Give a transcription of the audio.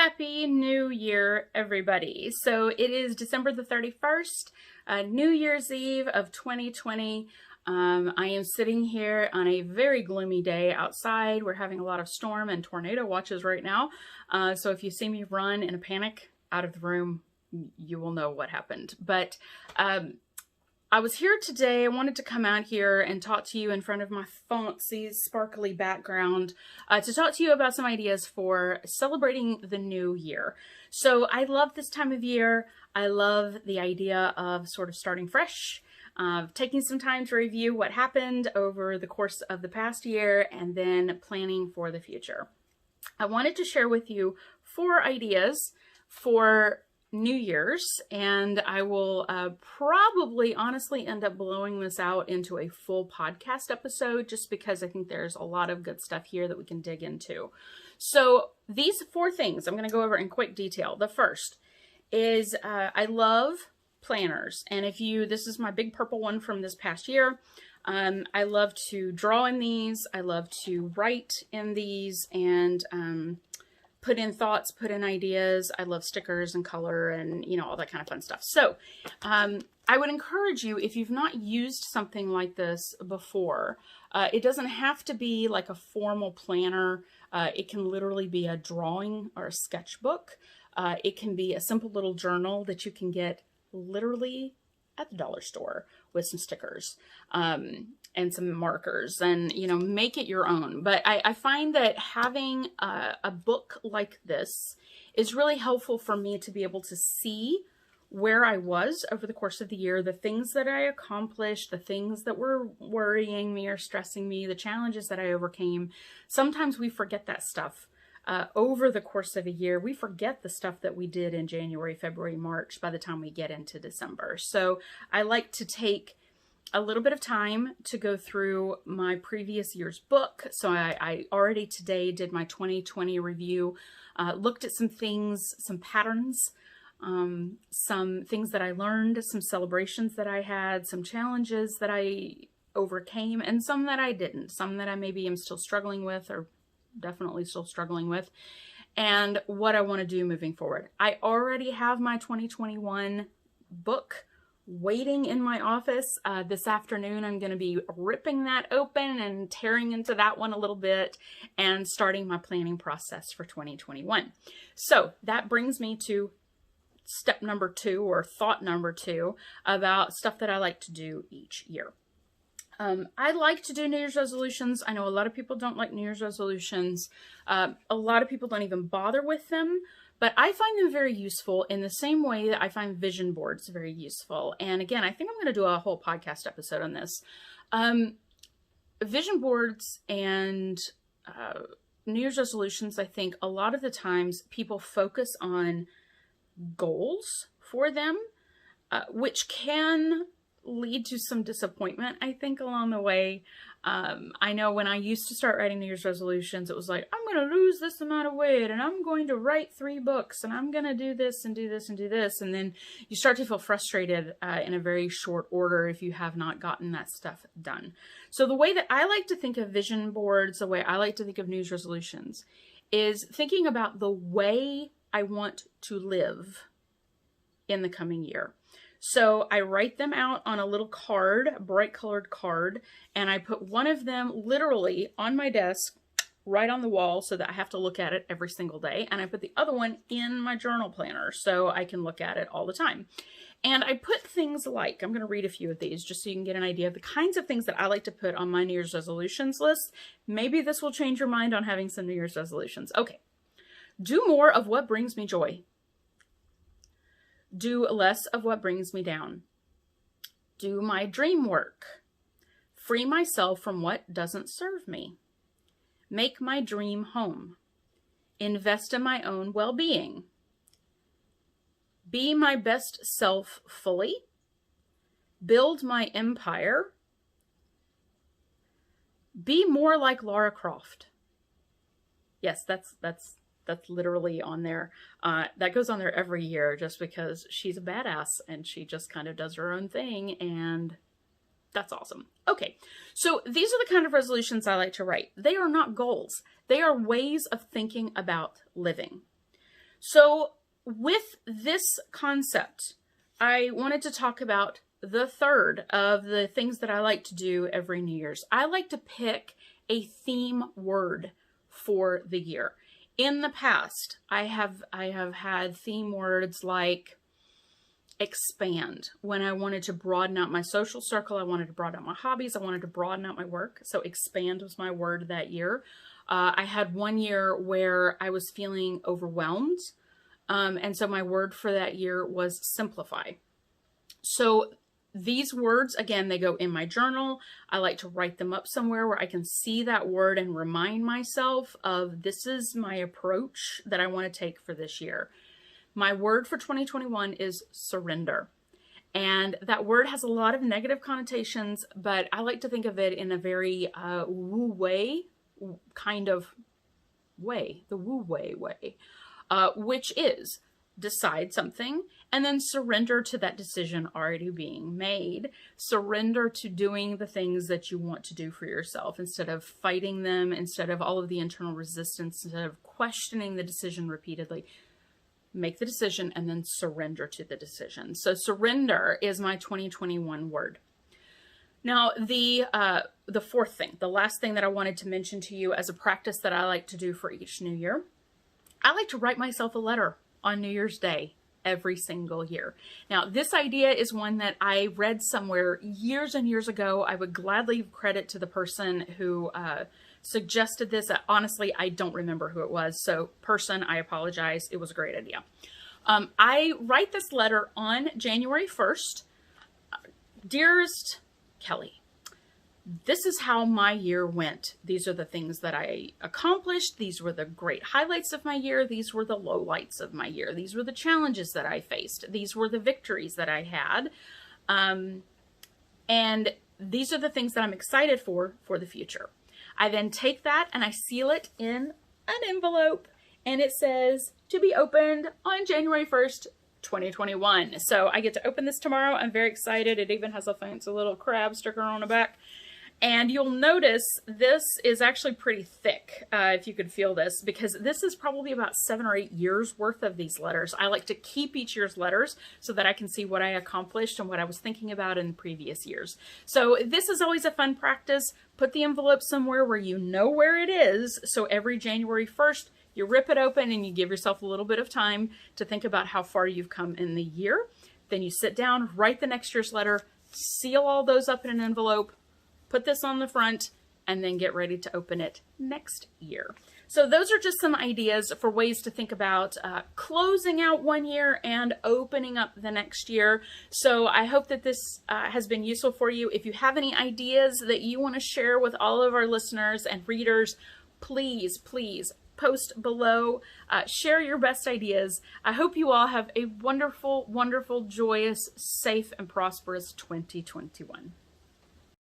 Happy New Year, everybody. So it is December the 31st, New Year's Eve of 2020. I am sitting here on a very gloomy day outside. We're having a lot of storm and tornado watches right now. So if you see me run in a panic out of the room, you will know what happened. But I was here today. I wanted to come out here and talk to you in front of my fancy, sparkly background to talk to you about some ideas for celebrating the new year. So I love this time of year. I love the idea of sort of starting fresh, taking some time to review what happened over the course of the past year, and then planning for the future. I wanted to share with you 4 ideas for New Year's, and I will probably honestly end up blowing this out into a full podcast episode just because I think there's a lot of good stuff here that we can dig into. So these 4 things I'm going to go over in quick detail. The first is I love planners, and this is my big purple one from this past year. I love to draw in these. I love to write in these and put in thoughts, put in ideas. I love stickers and color and, all that kind of fun stuff. So I would encourage you, if you've not used something like this before, it doesn't have to be like a formal planner. It can literally be a drawing or a sketchbook. It can be a simple little journal that you can get literally at the dollar store with some stickers and some markers, and make it your own. But I find that having a book like this is really helpful for me to be able to see where I was over the course of the year, the things that I accomplished, the things that were worrying me or stressing me, the challenges that I overcame. Sometimes we forget that stuff. Over the course of a year, we forget the stuff that we did in January, February, March by the time we get into December. So I like to take a little bit of time to go through my previous year's book. So I already today did my 2020 review, looked at some things, some patterns, some things that I learned, some celebrations that I had, some challenges that I overcame, and some that I didn't, some that I maybe am still struggling with or definitely still struggling with, and what I want to do moving forward. I already have my 2021 book waiting in my office. This afternoon, I'm going to be ripping that open and tearing into that one a little bit and starting my planning process for 2021. So that brings me to step number 2, or thought number 2, about stuff that I like to do each year. I like to do New Year's resolutions. I know a lot of people don't like New Year's resolutions. A lot of people don't even bother with them, but I find them very useful in the same way that I find vision boards very useful. And again, I think I'm going to do a whole podcast episode on this. Vision boards and New Year's resolutions, I think a lot of the times people focus on goals for them, which can lead to some disappointment, I think, along the way. I know when I used to start writing New Year's resolutions, it was like, I'm going to lose this amount of weight, and I'm going to write 3 books, and I'm going to do this and do this and do this. And then you start to feel frustrated in a very short order if you have not gotten that stuff done. So the way that I like to think of vision boards, the way I like to think of New Year's resolutions, is thinking about the way I want to live in the coming year. So I write them out on a little card, a bright colored card, and I put one of them literally on my desk, right on the wall, so that I have to look at it every single day. And I put the other one in my journal planner so I can look at it all the time. And I put things like, I'm going to read a few of these just so you can get an idea of the kinds of things that I like to put on my New Year's resolutions list. Maybe this will change your mind on having some New Year's resolutions. Okay. Do more of what brings me joy. Do less of what brings me down. Do my dream work. Free myself from what doesn't serve me. Make my dream home. Invest in my own well-being. Be my best self fully. Build my empire. Be more like Lara Croft. Yes, that's literally on there. That goes on there every year just because she's a badass and she just kind of does her own thing, and that's awesome. Okay, so these are the kind of resolutions I like to write. They are not goals. They are ways of thinking about living. So with this concept, I wanted to talk about the third of the things that I like to do every New Year's. I like to pick a theme word for the year. In the past, I have had theme words like expand. When I wanted to broaden out my social circle, I wanted to broaden out my hobbies, I wanted to broaden out my work. So expand was my word that year. I had one year where I was feeling overwhelmed. And so my word for that year was simplify. So these words, again, they go in my journal. I like to write them up somewhere where I can see that word and remind myself of this is my approach that I want to take for this year. My word for 2021 is surrender. And that word has a lot of negative connotations, but I like to think of it in a very woo-way kind of way, the woo-way way, which is decide something and then surrender to that decision already being made. Surrender to doing the things that you want to do for yourself instead of fighting them, instead of all of the internal resistance, instead of questioning the decision repeatedly. Make the decision and then surrender to the decision. So surrender is my 2021 word. Now, the fourth thing, the last thing that I wanted to mention to you as a practice that I like to do for each new year, I like to write myself a letter on New Year's Day every single year. Now, this idea is one that I read somewhere years and years ago. I would gladly give credit to the person who suggested this. Honestly, I don't remember who it was. So person, I apologize. It was a great idea. I write this letter on January 1st. Dearest Kelly, this is how my year went. These are the things that I accomplished. These were the great highlights of my year. These were the lowlights of my year. These were the challenges that I faced. These were the victories that I had. And these are the things that I'm excited for the future. I then take that and I seal it in an envelope, and it says to be opened on January 1st, 2021. So I get to open this tomorrow. I'm very excited. It even has a fancy little crab sticker on the back. And you'll notice this is actually pretty thick, if you could feel this, because this is probably about 7 or 8 years worth of these letters. I like to keep each year's letters so that I can see what I accomplished and what I was thinking about in previous years. So this is always a fun practice. Put the envelope somewhere where you know where it is. So every January 1st, you rip it open and you give yourself a little bit of time to think about how far you've come in the year. Then you sit down, write the next year's letter, seal all those up in an envelope, put this on the front, and then get ready to open it next year. So those are just some ideas for ways to think about closing out one year and opening up the next year. So I hope that this has been useful for you. If you have any ideas that you want to share with all of our listeners and readers, please, please post below. Share your best ideas. I hope you all have a wonderful, wonderful, joyous, safe, and prosperous 2021.